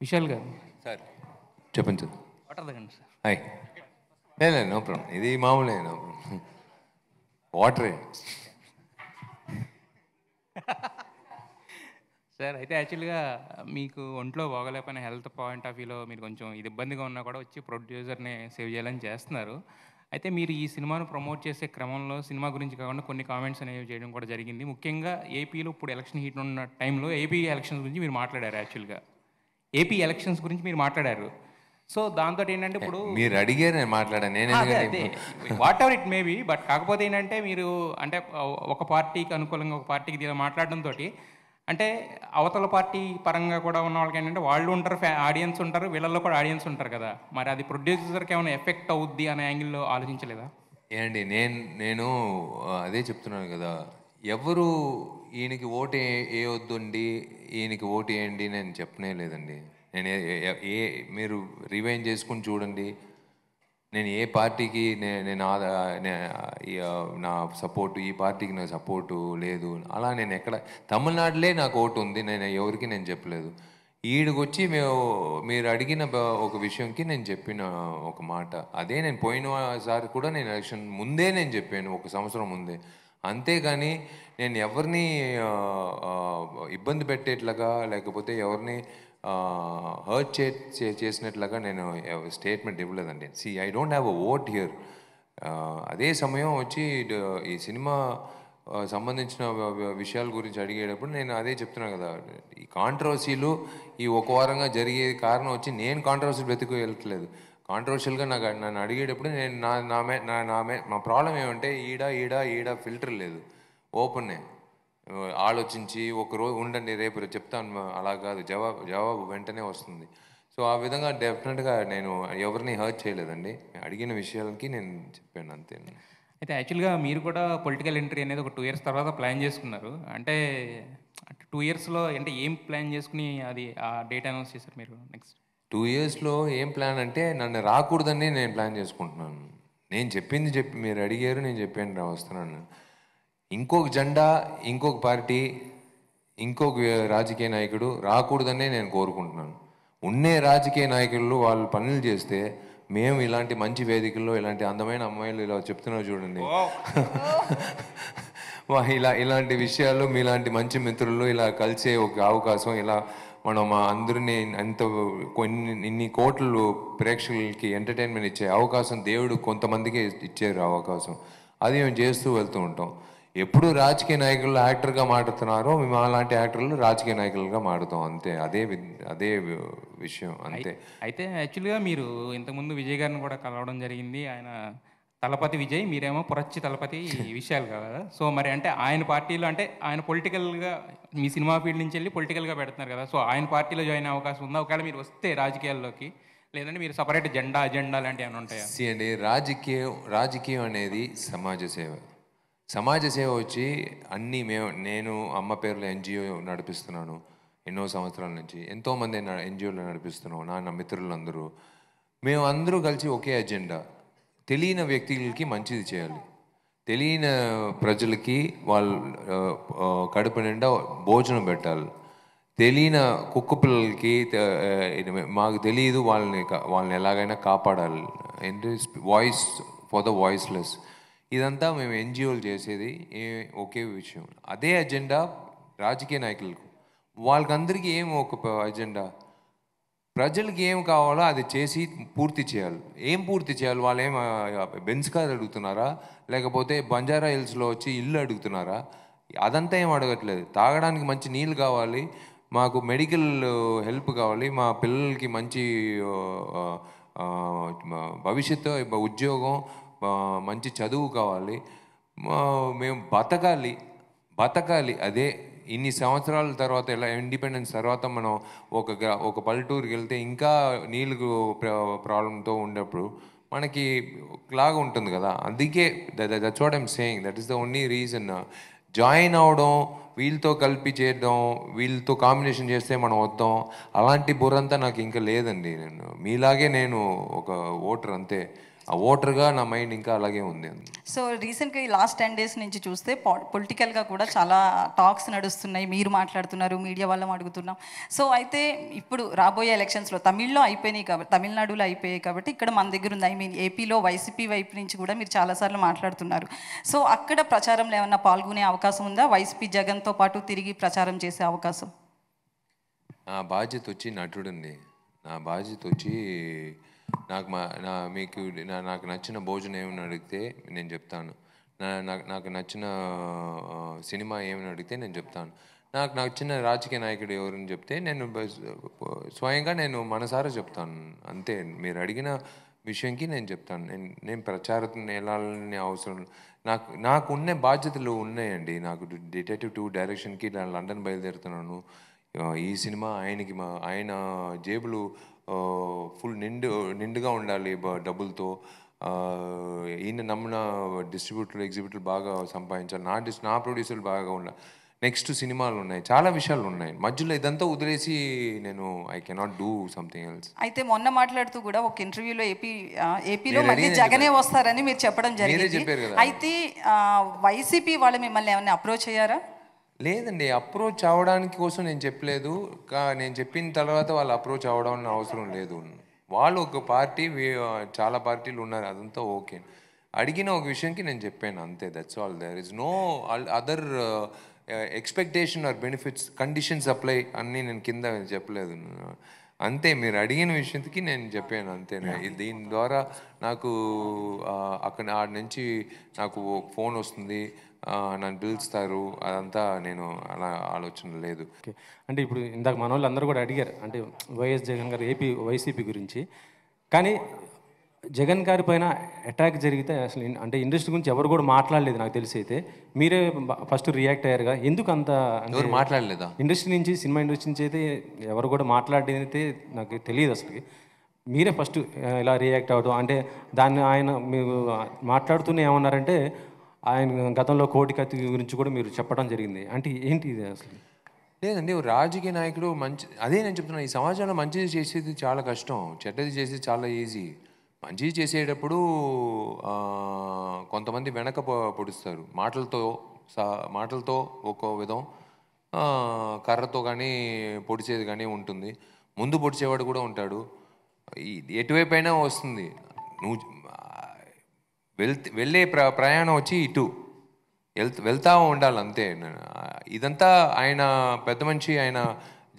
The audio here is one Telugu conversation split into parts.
విశాల్ గారు సార్ చెప్పండి సార్. వాటర్ తాగండి సార్. హాయ్. లేదు నో ప్రాబ్లం, ఇది మామూలే, నో ప్రాబ్లం. వాటరే సార్ అయితే యాక్చువల్గా మీకు ఒంట్లో బాగోలేకపోయిన హెల్త్ పాయింట్ ఆఫ్ వ్యూలో మీరు కొంచెం ఇది ఇబ్బందిగా ఉన్నా కూడా వచ్చి ప్రొడ్యూసర్ని సేవ్ చేయాలని చేస్తున్నారు. అయితే మీరు ఈ సినిమాను ప్రమోట్ చేసే క్రమంలో సినిమా గురించి కాకుండా కొన్ని కామెంట్స్ అనేవి చేయడం కూడా జరిగింది. ముఖ్యంగా ఏపీలో ఇప్పుడు ఎలక్షన్ హీట్ ఉన్న టైంలో ఏపీ ఎలక్షన్స్ గురించి మీరు మాట్లాడారు. యాక్చువల్గా ఏపీ ఎలక్షన్స్ గురించి మీరు మాట్లాడారు. సో దాంతో ఏంటంటే ఇప్పుడు మీరు అడిగారు, నేను మాట్లాడాను. నేను what ever it maybe, but కాకపోతే ఏంటంటే మీరు అంటే ఒక పార్టీకి అనుకూలంగా ఒక పార్టీకి దీని మాట్లాడడంతో అంటే అవతల పార్టీ పరంగా కూడా ఉన్న వాళ్ళకి ఏంటంటే వాళ్ళు ఉంటారు, ఆడియన్స్ ఉంటారు, వీళ్ళల్లో కూడా ఆడియన్స్ ఉంటారు కదా. మరి అది ప్రొడ్యూసర్కి ఏమైనా ఎఫెక్ట్ అవుద్ది అనే యాంగిల్లో ఆలోచించలేదా? ఏమండి, నేను అదే చెప్తున్నాను కదా, ఎవరు ఈయనకి ఓటు వేయొద్దండి, ఈయనకి ఓటు వేయండి నేను చెప్పనే లేదండి. నేను మీరు రివైండ్ చేసుకుని చూడండి, నేను ఏ పార్టీకి నేను నా సపోర్టు, ఈ పార్టీకి నా సపోర్టు లేదు అలా నేను ఎక్కడ, తమిళనాడులే నాకు ఓటు ఉంది, నేను ఎవరికి నేను చెప్పలేదు. ఈడికి వచ్చి మీరు అడిగిన ఒక విషయంకి నేను చెప్పిన ఒక మాట అదే. నేను పోయినసారి కూడా నేను ఎలక్షన్ ముందే నేను చెప్పాను, 1 సంవత్సరం ముందే. అంతేగాని నేను ఎవరిని ఇబ్బంది పెట్టేట్లాగా లేకపోతే ఎవరిని హర్ట్ చేసినట్లుగా నేను స్టేట్మెంట్ ఇవ్వలేదండి. I don't have a vote here. అదే సమయం వచ్చి ఈ సినిమా సంబంధించిన విషయాల గురించి అడిగేటప్పుడు నేను అదే చెప్తున్నాను కదా, ఈ కాంట్రవర్సీలు ఈ 1 వారంగా జరిగే కారణం వచ్చి నేను కాంట్రవర్సీ వెతుకు వెళ్ళట్లేదు. కాంట్రవర్షియల్గా నన్ను అడిగేటప్పుడు నేను మా ప్రాబ్లం ఏమంటే ఈడ ఫిల్టర్ లేదు, ఓపెన్నే ఆలోచించి ఒకరోజు ఉండండి రేపు చెప్తాను అలా కాదు, జవాబు వెంటనే వస్తుంది. సో ఆ విధంగా డెఫినెట్గా నేను ఎవరిని హర్ట్ చేయలేదండి, అడిగిన విషయాలకి నేను చెప్పాను అంతే. అయితే యాక్చువల్గా మీరు కూడా పొలిటికల్ ఎంట్రీ అనేది ఒక 2 years తర్వాత ప్లాన్ చేసుకున్నారు. అంటే 2 yearsలో అంటే ఏం ప్లాన్ చేసుకుని అది ఆ డేట్ అనౌన్స్ చేశారు మీరు? నెక్స్ట్ 2 yearsలో ఏం ప్లాన్ అంటే నన్ను రాకూడదని నేను ప్లాన్ చేసుకుంటున్నాను. నేను చెప్పింది మీరు అడిగారు, నేను చెప్పాను వస్తున్నాను. ఇంకొక జెండా, ఇంకొక పార్టీ, ఇంకొక రాజకీయ నాయకుడు రాకూడదనే నేను కోరుకుంటున్నాను. ఉన్నే రాజకీయ నాయకులు వాళ్ళు పనులు చేస్తే మేము ఇలాంటి మంచి వేదికల్లో ఇలాంటి అందమైన అమ్మాయిలు ఇలా చెప్తున్నారు చూడండి, ఇలాంటి విషయాలు మీలాంటి మంచి మిత్రులు ఇలా కలిసే ఒక అవకాశం, ఇలా మనం మా అందరినీ ఇన్ని కోట్లు ప్రేక్షకులకి ఎంటర్టైన్మెంట్ ఇచ్చే అవకాశం దేవుడు కొంతమందికి ఇచ్చారు అవకాశం. అది మేము చేస్తూ వెళ్తూ ఉంటాం. ఎప్పుడు రాజకీయ నాయకులు యాక్టర్గా మాట్లాడుతున్నారో మేము అలాంటి యాక్టర్లు రాజకీయ నాయకులుగా మాడుతాం అంతే. అదే విషయం అంతే. అయితే యాక్చువల్గా మీరు ఇంతకుముందు విజయ్ గారిని కూడా కలవడం జరిగింది. ఆయన తలపతి విజయ్, మీరేమో పురచ్చి తలపతి విషయాలు కదా. సో మరి అంటే ఆయన పార్టీలో అంటే ఆయన పొలిటికల్గా మీ సినిమా ఫీల్డ్ నుంచి వెళ్ళి పొలిటికల్గా పెడుతున్నారు కదా. సో ఆయన పార్టీలో జాయిన్ అయ్యే అవకాశం ఉందా ఒకవేళ మీరు వస్తే రాజకీయాల్లోకి? లేదంటే మీరు సపరేట్ అజెండా లాంటివి ఏమైనా ఉంటాయా? అండి, రాజకీయం అనేది సమాజ సేవ వచ్చి అన్నీ నేను అమ్మ పేరులో ఎన్జిఓ నడిపిస్తున్నాను ఎన్నో సంవత్సరాల నుంచి. ఎంతోమంది ఎన్జిఓలు నడిపిస్తున్నాం, నా మిత్రులందరూ. మేము అందరూ కలిసి ఒకే అజెండా, తెలియని వ్యక్తులకి మంచిది చేయాలి, తెలియని ప్రజలకి వాళ్ళు కడుపు నిండా భోజనం పెట్టాలి, తెలియని కుక్క పిల్లలకి మాకు తెలియదు వాళ్ళని ఎలాగైనా కాపాడాలి, వాయిస్ ఫర్ ద వాయిస్లెస్. ఇదంతా మేము ఎన్జిఓలు చేసేది ఒకే విషయం. అదే అజెండా రాజకీయ నాయకులకు, వాళ్ళకందరికీ ఏం ఒక అజెండా, ప్రజలకి ఏం కావాలో అది చేసి పూర్తి చేయాలి. ఏం పూర్తి చేయాలి? వాళ్ళు ఏం బెంజ్ కార్ అడుగుతున్నారా, లేకపోతే బంజారా హిల్స్లో వచ్చి ఇల్లు అడుగుతున్నారా? అదంతా ఏం అడగట్లేదు. తాగడానికి మంచి నీళ్ళు కావాలి, మాకు మెడికల్ హెల్ప్ కావాలి, మా పిల్లలకి మంచి భవిష్యత్తు, ఉద్యోగం, మంచి చదువు కావాలి, మేము బతకాలి. అదే ఇన్ని సంవత్సరాల తర్వాత, ఇలా ఇండిపెండెన్స్ తర్వాత మనం ఒక పల్లెటూరుకి వెళ్తే ఇంకా నీళ్ళు ప్రాబ్లంతో ఉన్నప్పుడు మనకి లాగా ఉంటుంది కదా. అందుకే that's what I'm saying, that is the only reason. Join అవడం, వీళ్ళతో కలిపి చేయడం, వీళ్ళతో కాంబినేషన్ చేస్తే మనం వద్దాం, అలాంటి బుర్రంతా నాకు ఇంకా లేదండి. మీలాగే నేను ఒక ఓటర్ అంతే. ఆ ఓటర్గా నా మైండ్ ఇంకా అలాగే ఉంది. సో రీసెంట్గా ఈ లాస్ట్ 10 days నుంచి చూస్తే పొలిటికల్గా కూడా చాలా టాక్స్ నడుస్తున్నాయి, మీరు మాట్లాడుతున్నారు, మీడియా వాళ్ళం అడుగుతున్నాం. సో అయితే ఇప్పుడు రాబోయే ఎలక్షన్స్లో తమిళ్లో అయిపోయినాయి కాబట్టి, తమిళనాడులో అయిపోయాయి కాబట్టి ఇక్కడ మన దగ్గర ఉంది. ఐ మీన్ ఏపీలో వైసీపీ వైపు నుంచి కూడా మీరు చాలాసార్లు మాట్లాడుతున్నారు. సో అక్కడ ప్రచారంలో ఏమన్నా పాల్గొనే అవకాశం ఉందా? వైసీపీ జగన్తో పాటు తిరిగి ప్రచారం చేసే అవకాశం? నా బాధ్యత వచ్చి నటుడండి. నా బాధ్యత వచ్చి నాకు నచ్చిన భోజనం ఏమని అడిగితే నేను చెప్తాను. నాకు నచ్చిన సినిమా ఏమని అడిగితే నేను చెప్తాను. నాకు నచ్చిన రాజకీయ నాయకుడు ఎవరని చెప్తే నేను స్వయంగా నేను మనసారా చెప్తాను. అంతే. మీరు అడిగిన విషయంకి నేను చెప్తాను. నేను ప్రచారం వెళ్ళాలని అవసరం. నాకున్న బాధ్యతలు ఉన్నాయండి. నాకు డిటెక్టివ్ 2 డైరెక్షన్కి నేను లండన్ బయలుదేరుతున్నాను. ఈ సినిమా ఆయన జేబులు ఫుల్ నిండుగా ఉండాలి డబ్బులతో. ఈయన నమ్మిన డిస్ట్రిబ్యూటర్లు ఎగ్జిబ్యూటర్లు బాగా సంపాదించాలి. నా ప్రొడ్యూసర్లు బాగా ఉండాలి. నెక్స్ట్ సినిమాలు ఉన్నాయి, చాలా విషయాలు ఉన్నాయి. మధ్యలో ఇదంతా వదిలేసి నేను I cannot do something else. అయితే మొన్న మాట్లాడుతూ కూడా ఒక ఇంటర్వ్యూలో ఏపీలో మళ్ళీ జగనే వస్తారని మీరు చెప్పడం జరిగింది. అయితే వైసీపీ వాళ్ళు మిమ్మల్ని ఏమైనా అప్రోచ్ అయ్యారా? లేదండి, అప్రోచ్ అవ్వడానికి కోసం నేను చెప్పలేదు. నేను చెప్పిన తర్వాత వాళ్ళు అప్రోచ్ అవ్వడం అవసరం లేదు. వాళ్ళు ఒక పార్టీ, చాలా పార్టీలు ఉన్నారు, అదంతా ఓకే. అడిగిన ఒక విషయంకి నేను చెప్పాను అంతే. That's all. There is no other expectation or benefits, conditions apply అన్నీ నేను కింద చెప్పలేదు. అంతే. మీరు అడిగిన విషయంకి నేను చెప్పాను అంతే. దీని ద్వారా నాకు అక్కడ ఆడ నుంచి నాకు ఫోన్ వస్తుంది, నన్ను పిలుస్తారు, అదంతా నేను అలా ఆలోచన లేదు. ఓకే. అంటే ఇప్పుడు ఇందాక మన వాళ్ళు అందరూ కూడా అడిగారు, అంటే వైఎస్ జగన్ గారు వైసీపీ గురించి. కానీ జగన్ గారి పైన అటాక్ జరిగితే అసలు అంటే ఇండస్ట్రీ గురించి ఎవరు కూడా మాట్లాడలేదు నాకు తెలిసి. అయితే మీరే ఫస్ట్ రియాక్ట్ అయ్యారుగా, ఎందుకు అంత ఎవరు మాట్లాడలేదా? ఇండస్ట్రీ నుంచి, సినిమా ఇండస్ట్రీ నుంచి అయితే ఎవరు కూడా మాట్లాడేది అయితే నాకు తెలియదు అసలు. మీరే ఫస్ట్ ఇలా రియాక్ట్ అవ్వడం, అంటే దాన్ని ఆయన మీరు మాట్లాడుతూనే ఏమన్నారంటే ఆయన గతంలో కోటి కత్తి గురించి కూడా మీరు చెప్పడం జరిగింది. అంటే ఏంటి ఇది అసలు? లేదండి, రాజకీయ నాయకుడు అదే నేను చెప్తున్నా, ఈ సమాజంలో మంచిది చేసేది చాలా కష్టం, చెడ్డది చేసేది చాలా ఈజీ. మంచిది చేసేటప్పుడు కొంతమంది వెనక పొడుస్తారు, మాటలతో ఒక విధం, కర్రతో కానీ పొడిచేది కానీ ఉంటుంది. ముందు పొడిచేవాడు కూడా ఉంటాడు. ఎటువైపు అయినా వస్తుంది. నువ్వు వెళ్ళే ప్రయాణం వచ్చి ఇటు వెళ్తా ఉండాలి అంతే. ఇదంతా ఆయన పెద్ద మనిషి, ఆయన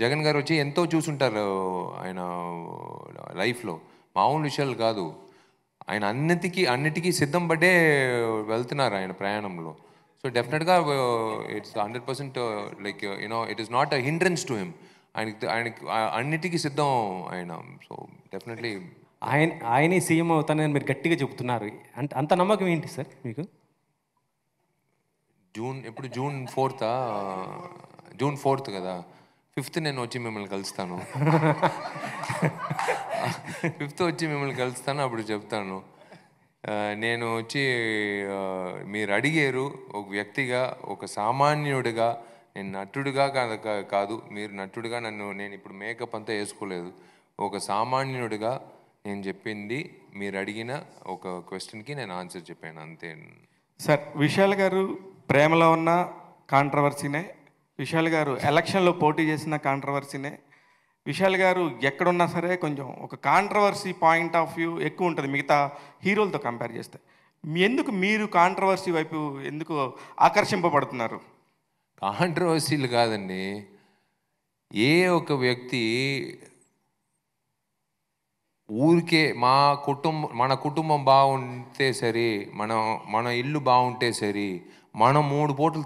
జగన్ గారు వచ్చి ఎంతో చూసుంటారు ఆయన లైఫ్లో, మామూలు విషయాలు కాదు. ఆయన అన్నిటికీ సిద్ధం పడ్డే వెళ్తున్నారు ఆయన ప్రయాణంలో. సో డెఫినెట్గా it's 100% like it is not a hindrance to him. ఆయనకి అన్నిటికీ సిద్ధం ఆయన. సో డెఫినెట్లీ ఆయనే సీఎం అవుతానని మీరు గట్టిగా చెప్తున్నారు. అంటే అంత నమ్మకం ఏంటి సార్ మీకు? జూన్ 4th కదా, 5th నేను వచ్చి మిమ్మల్ని కలుస్తాను. 5th వచ్చి మిమ్మల్ని కలుస్తాను, అప్పుడు చెప్తాను. నేను వచ్చి మీరు అడిగారు ఒక వ్యక్తిగా, ఒక సామాన్యుడిగా, నేను నటుడిగా కాదు, మీరు నటుడిగా నేను ఇప్పుడు మేకప్ అంతా వేసుకోలేదు. ఒక సామాన్యుడిగా నేను చెప్పింది, మీరు అడిగిన ఒక క్వశ్చన్కి నేను ఆన్సర్ చెప్పాను అంతే. సార్, విశాల్ గారు ప్రేమలో ఉన్న కాంట్రవర్సీనే, విశాల్ గారు ఎలక్షన్లో పోటీ చేసిన కాంట్రవర్సీనే. విశాల్ గారు ఎక్కడున్నా సరే కొంచెం ఒక కాంట్రవర్సీ పాయింట్ ఆఫ్ వ్యూ ఎక్కువ ఉంటుంది మిగతా హీరోలతో కంపేర్ చేస్తే. ఎందుకు మీరు కాంట్రవర్సీ వైపు ఎందుకు ఆకర్షింపబడుతున్నారు? కాంట్రవర్సీలు కాదండి, ఏ ఒక వ్యక్తి ఊరికే మన కుటుంబం బాగుంటే సరి, మన ఇల్లు బాగుంటే సరి, మనం 3 పూటలు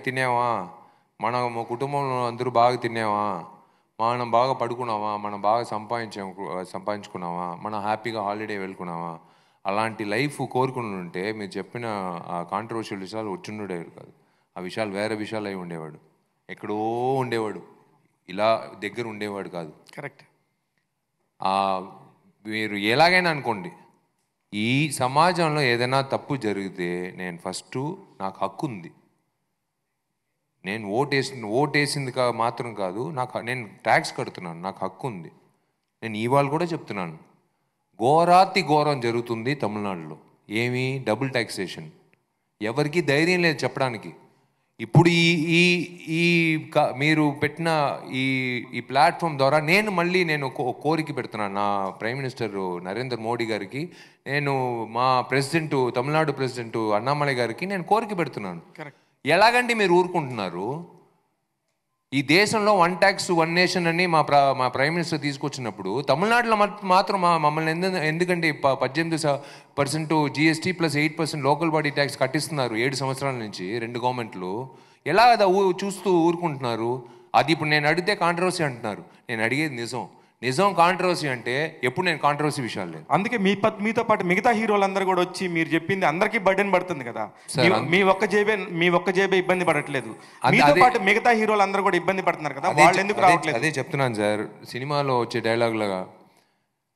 తినేవా, మన కుటుంబంలో అందరూ బాగా తినేవా, మనం బాగా పడుకున్నావా, మనం బాగా సంపాదించుకున్నావా, మనం హ్యాపీగా హాలిడే వెళ్ళుకున్నావా, అలాంటి లైఫ్ కోరుకుని ఉంటే మీరు చెప్పిన ఆ కాంట్రవర్షియల్ విషయాలు వచ్చిండేవాడు కాదు. ఆ విషయాలు వేరే విషయాలు అయి ఉండేవాడు, ఎక్కడో ఉండేవాడు, ఇలా దగ్గర ఉండేవాడు కాదు. కరెక్ట్. మీరు ఎలాగైనా అనుకోండి, ఈ సమాజంలో ఏదైనా తప్పు జరిగితే నాకు హక్కు ఉంది. నేను ఓటేసింది మాత్రం కాదు, నేను ట్యాక్స్ కడుతున్నాను, నాకు హక్కు ఉంది. నేను ఇవాళ కూడా చెప్తున్నాను, ఘోరాతి ఘోరం జరుగుతుంది తమిళనాడులో. ఏమి డబుల్ ట్యాక్సేషన్, ఎవరికి ధైర్యం లేదు చెప్పడానికి. ఇప్పుడు ఈ ఈ ఈ మీరు పెట్టిన ఈ ఈ ప్లాట్ఫామ్ ద్వారా నేను కోరిక పెడుతున్నాను నా ప్రైమ్ మినిస్టర్ నరేంద్ర మోడీ గారికి, నేను మా ప్రెసిడెంట్ తమిళనాడు ప్రెసిడెంట్ అన్నామలై గారికి నేను కోరిక పెడుతున్నాను. ఎలాగంటే మీరు ఊరుకుంటున్నారు? ఈ దేశంలో 1 ట్యాక్స్ 1 నేషన్ అని మా ప్రైమ్ మినిస్టర్ తీసుకొచ్చినప్పుడు తమిళనాడులో మాత్రం మమ్మల్ని ఎందుకంటే 18% GST plus 8% local body tax కట్టిస్తున్నారు 7 సంవత్సరాల నుంచి 2 గవర్నమెంట్లు. ఎలా చూస్తూ ఊరుకుంటున్నారు? అది ఇప్పుడు నేను అడిగితే కాంట్రవర్సీ అంటున్నారు. నేను అడిగేది నిజం కాంట్రవర్సీ అంటే ఎప్పుడు నేను కాంట్రవర్సీ విషయాలు లేదు. అందుకే మీతో పాటు మిగతా హీరోలందరూ కూడా వచ్చి మీరు చెప్పింది అందరికీ బర్డెన్ పడుతుంది కదా. మీ ఒక్క జేబే ఇబ్బంది పడట్లేదు, మీతో పాటు మిగతా హీరోలందరూ కూడా ఇబ్బంది పడుతున్నారు కదా, వాళ్ళు ఎందుకు రావట్లేదు? అదే చెప్తున్నాను సార్. సినిమాలో వచ్చే డైలాగులుగా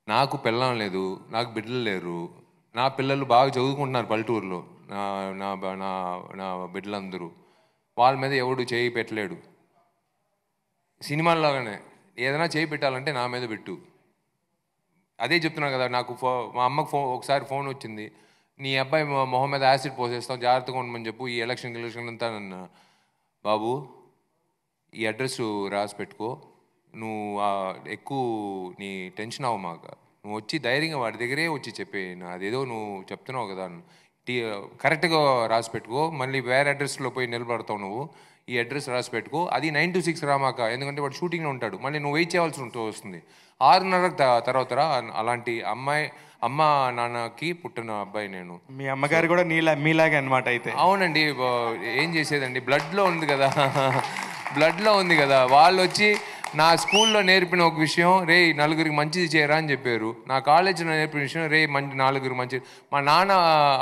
నాకు పెళ్ళం లేదు, నాకు బిడ్డలు లేరు, నా పిల్లలు బాగా చదువుకుంటున్నారు పల్లెటూరులో, నా బిడ్డలందరూ, వాళ్ళ మీద ఎవడు చేయి పెట్టలేడు. సినిమాల్లోగానే ఏదైనా చేయి పెట్టాలంటే నా మీద పెట్టు. అదే చెప్తున్నాను కదా. నాకు మా అమ్మకు ఒకసారి ఫోన్ వచ్చింది, నీ అబ్బాయి మొహం మీద యాసిడ్ పోసేస్తాం, జాగ్రత్తగా ఉండమని చెప్పు, ఈ ఎలక్షన్ అంతా నన్ను. బాబు ఈ అడ్రస్ రాసి పెట్టుకో, నువ్వు ఎక్కువ నీ టెన్షన్ అవ్వ మాకు, నువ్వు వచ్చి ధైర్యంగా వాడి దగ్గరే వచ్చి చెప్పే, అదేదో నువ్వు చెప్తున్నావు కదా కరెక్ట్గా రాసి పెట్టుకో, మళ్ళీ వేరే అడ్రస్లో పోయి నిలబడతావు నువ్వు, ఈ అడ్రస్ రాసి పెట్టుకో, అది 9 to 6 రామాక, ఎందుకంటే వాడు షూటింగ్లో ఉంటాడు, మళ్ళీ నువ్వు వెయిట్ చేయాల్సి వస్తుంది 6:30 తర్వాత రా. అలాంటి అమ్మ నాన్నకి పుట్టిన అబ్బాయి నేను. మీ అమ్మగారు కూడా మీలాగే అనమాట అయితే? అవునండి. ఏం చేసేదండి, బ్లడ్లో ఉంది కదా. వాళ్ళు వచ్చి నా స్కూల్లో నేర్పిన ఒక విషయం, రే నలుగురికి మంచిది చేయరా అని చెప్పారు. నా కాలేజీలో నేర్పిన విషయం, రే నలుగురికి మంచిది. మా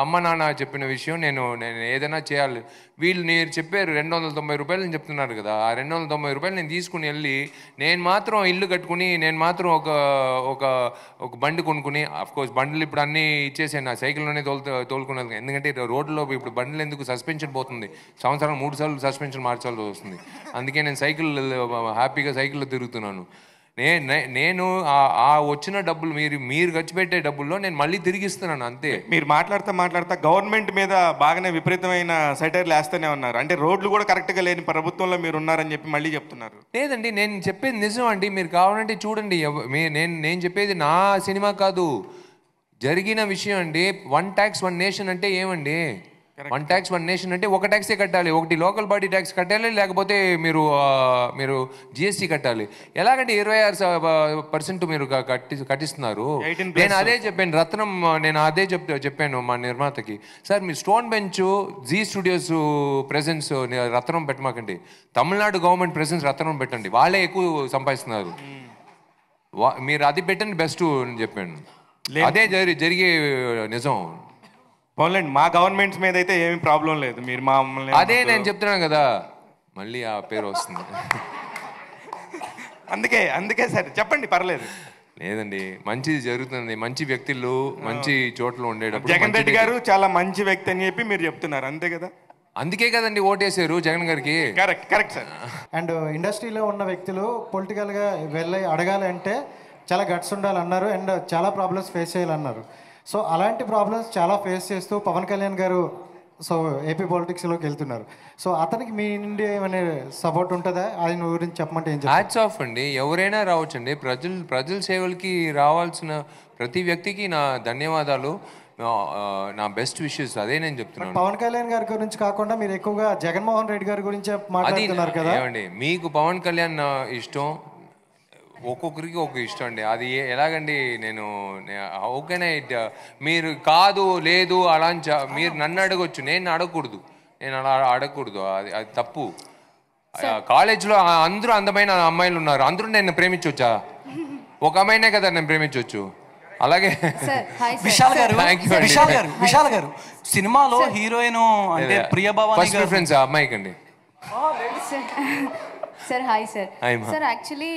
అమ్మ నాన్న చెప్పిన విషయం, నేను ఏదైనా చేయాలి. వీళ్ళు నేను చెప్పారు 290 రూపాయలు అని చెప్తున్నారు కదా, ఆ 290 రూపాయలు నేను తీసుకుని వెళ్ళి నేను మాత్రం ఇల్లు కట్టుకుని, నేను మాత్రం ఒక బండి కొనుక్కుని, అఫ్కోర్స్ బండ్లు ఇప్పుడు అన్నీ ఇచ్చేసాను, నా సైకిల్లోనే తోలుకున్నాను. ఎందుకంటే రోడ్లో ఇప్పుడు బండ్లు ఎందుకు సస్పెన్షన్ పోతుంది, సంవత్సరం 3 సార్లు సస్పెన్షన్ మార్చాల్సి వస్తుంది. అందుకే నేను హ్యాపీగా సైకిల్లో తిరుగుతున్నాను. నేను ఆ వచ్చిన డబ్బులు మీరు ఖర్చు పెట్టే డబ్బుల్లో నేను మళ్ళీ తిరిగిస్తున్నాను అంతే. మీరు మాట్లాడుతా గవర్నమెంట్ మీద బాగానే విపరీతమైన సెటైర్లు వేస్తూనే ఉన్నారు. అంటే రోడ్లు కూడా కరెక్ట్గా లేని ప్రభుత్వంలో మీరు ఉన్నారని చెప్పి మళ్ళీ చెప్తున్నారు. లేదండి, నేను చెప్పేది నిజం అండి. మీరు కావాలంటే చూడండి. నేను చెప్పేది నా సినిమా కాదు, జరిగిన విషయం అండి. 1 ట్యాక్స్ 1 నేషన్ అంటే ఏమండి? 1 ట్యాక్స్ 1 నేషన్ అంటే ఒక ట్యాక్సే కట్టాలి. ఒకటి లోకల్ బాడీ ట్యాక్స్ కట్టాలి, లేకపోతే మీరు GST కట్టాలి. ఎలాగంటే 26% మీరు కట్టిస్తున్నారు. నేను అదే చెప్పాను మా నిర్మాతకి, సార్ మీరు Stone Bench Zee Studios presents Ratnam పెట్టమాకండి, తమిళనాడు గవర్నమెంట్ ప్రెసెన్స్ రత్నం పెట్టండి, వాళ్ళే ఎక్కువ సంపాదిస్తున్నారు, మీరు అది పెట్టండి బెస్ట్ అని చెప్పాను. అదే జరిగే నిజం. పోన్లేండి, మా గవర్నమెంట్స్ మీద అయితే ఏమి ప్రాబ్లం లేదు, మీరు మమ్మల్ని. అదే నేను చెప్తున్నాను కదా, మళ్ళీ ఆ పేరు వస్తుంది. అందుకే సరే చెప్పండి, పర్లేదు. లేదండి, మంచిది జరుగుతుంది, మంచి వ్యక్తులు మంచి చోట్ల ఉండేటప్పుడు. జగన్ రెడ్డి గారు చాలా మంచి వ్యక్తి అని చెప్పి మీరు చెప్తున్నారు, అంతే కదా? అందుకే కదండి ఓటేసారు జగన్ గారికి. Correct sir. అండ్ ఇండస్ట్రీలో ఉన్న వ్యక్తులు పొలిటికల్గా వెళ్ళి అడగాలంటే చాలా గట్స్ ఉండాలన్నారు, అండ్ చాలా ప్రాబ్లమ్స్ ఫేస్ చేయాలన్నారు. సో అలాంటి ప్రాబ్లమ్స్ చాలా ఫేస్ చేస్తూ పవన్ కళ్యాణ్ గారు ఏపీ పాలిటిక్స్లోకి వెళ్తున్నారు. సో అతనికి మీ నుండి ఏమైనా సపోర్ట్ ఉంటుందా? ఆయన గురించి చెప్పమంటే ఏం చెప్తారు? హ్యాట్స్ ఆఫ్ అండి, ఎవరైనా రావచ్చండి. ప్రజల సేవలకి రావాల్సిన ప్రతి వ్యక్తికి నా ధన్యవాదాలు, నా బెస్ట్ విషెస్. అదే నేను చెప్తున్నాను. పవన్ కళ్యాణ్ గారి గురించి కాకుండా మీరు ఎక్కువగా జగన్మోహన్ రెడ్డి గారి గురించి మాట్లాడుతున్నారు కదా. ఏమండి, మీకు పవన్ కళ్యాణ్ ఇష్టం, ఒక్కొక్కరికి ఒక ఇష్టం అండి. అది ఎలాగండి, నేను ఓకేనే, మీరు కాదు లేదు అలా మీరు నన్ను అడగొచ్చు, నేను అలా అడగకూడదు, అది తప్పు. కాలేజ్లో అందరూ అందమైన అమ్మాయిలు ఉన్నారు, అందరూ నేను ప్రేమించవచ్చా? ఒక అమ్మాయినే కదా నేను ప్రేమించవచ్చు. అలాగే విశాల్ గారు సినిమాలో హీరోయిన్ అంటే ప్రియభవాని ప్రిఫరెన్స్ అమ్మాయికి అండి. Sir hi sir. Sir actually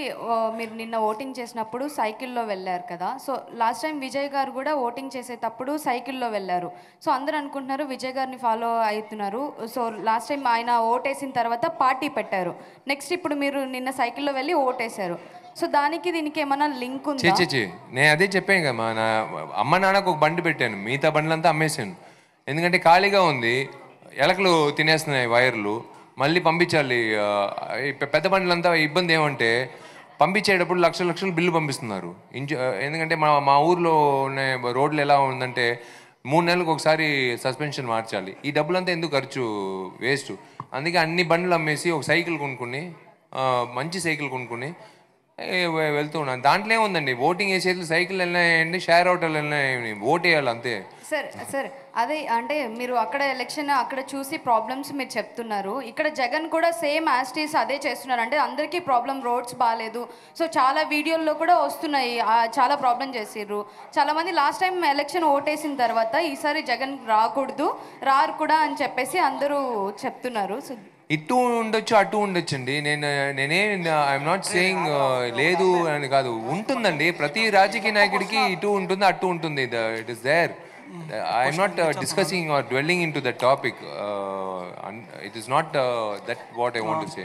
మీరు నిన్న ఓటింగ్ చేసినప్పుడు సైకిల్లో వెళ్ళారు కదా. సో లాస్ట్ టైం విజయ్ గారు కూడా ఓటింగ్ చేసేటప్పుడు సైకిల్లో వెళ్ళారు. సో అందరూ అనుకుంటున్నారు విజయ్ గారిని ఫాలో అవుతున్నారు. సో లాస్ట్ టైం ఆయన ఓటేసిన తర్వాత పార్టీ పెట్టారు. నెక్స్ట్ ఇప్పుడు మీరు నిన్న సైకిల్లో వెళ్ళి ఓటేశారు. సో దానికి దీనికి ఏమైనా లింక్ ఉందా? చే నేను అదే చెప్పాను కదా, నా అమ్మ నాన్నకు ఒక బండి పెట్టాను, మిగతా బండ్లంతా అమ్మేశాను. ఎందుకంటే ఖాళీగా ఉంది, ఎలకలు తినేస్తున్నాయి వైర్లు, మళ్ళీ పంపించాలి. పెద్ద బండ్లంతా ఇబ్బంది ఏమంటే పంపించేటప్పుడు లక్షలు బిల్లు పంపిస్తున్నారు. ఎందుకంటే మా ఊర్లో ఉన్న రోడ్లు ఎలా ఉందంటే 3 నెలలకు ఒకసారి సస్పెన్షన్ మార్చాలి. ఈ డబ్బులంతా ఎందుకు ఖర్చు, వేస్ట్. అందుకే అన్ని బండ్లు అమ్మేసి ఒక సైకిల్ కొనుక్కుని, మంచి సైకిల్ కొనుక్కుని వెళ్తూ ఉన్నాను. దాంట్లో ఏముందండి, ఓటింగ్ వేసేది సైకిల్ వెళ్ళినాయండి, షేర్ ఆటోలు వెళ్ళినాయి, ఓట్ వేయాలి అంతే. సార్ అదే అంటే మీరు అక్కడ ఎలక్షన్ అక్కడ చూసి ప్రాబ్లమ్స్ మీరు చెప్తున్నారు, ఇక్కడ జగన్ కూడా సేమ్ యాస్టీస్ అదే చేస్తున్నారు. అంటే అందరికీ ప్రాబ్లం, రోడ్స్ బాగాలేదు. సో చాలా వీడియోల్లో కూడా వస్తున్నాయి, చాలా ప్రాబ్లం చేసిర్రు. చాలామంది లాస్ట్ టైం ఎలక్షన్ ఓటేసిన తర్వాత ఈసారి జగన్ రారు కూడా అని చెప్పేసి అందరూ చెప్తున్నారు. సో ఇటు ఉండొచ్చు అటు ఉండొచ్చు అండి. ఐఎమ్ నాట్ సేయింగ్ లేదు అని కాదు, ఉంటుందండి. ప్రతి రాజకీయ నాయకుడికి ఇటు ఉంటుంది అటు ఉంటుంది. It is there. I'm not discussing or dwelling in to the topic. It is not that what I want to say.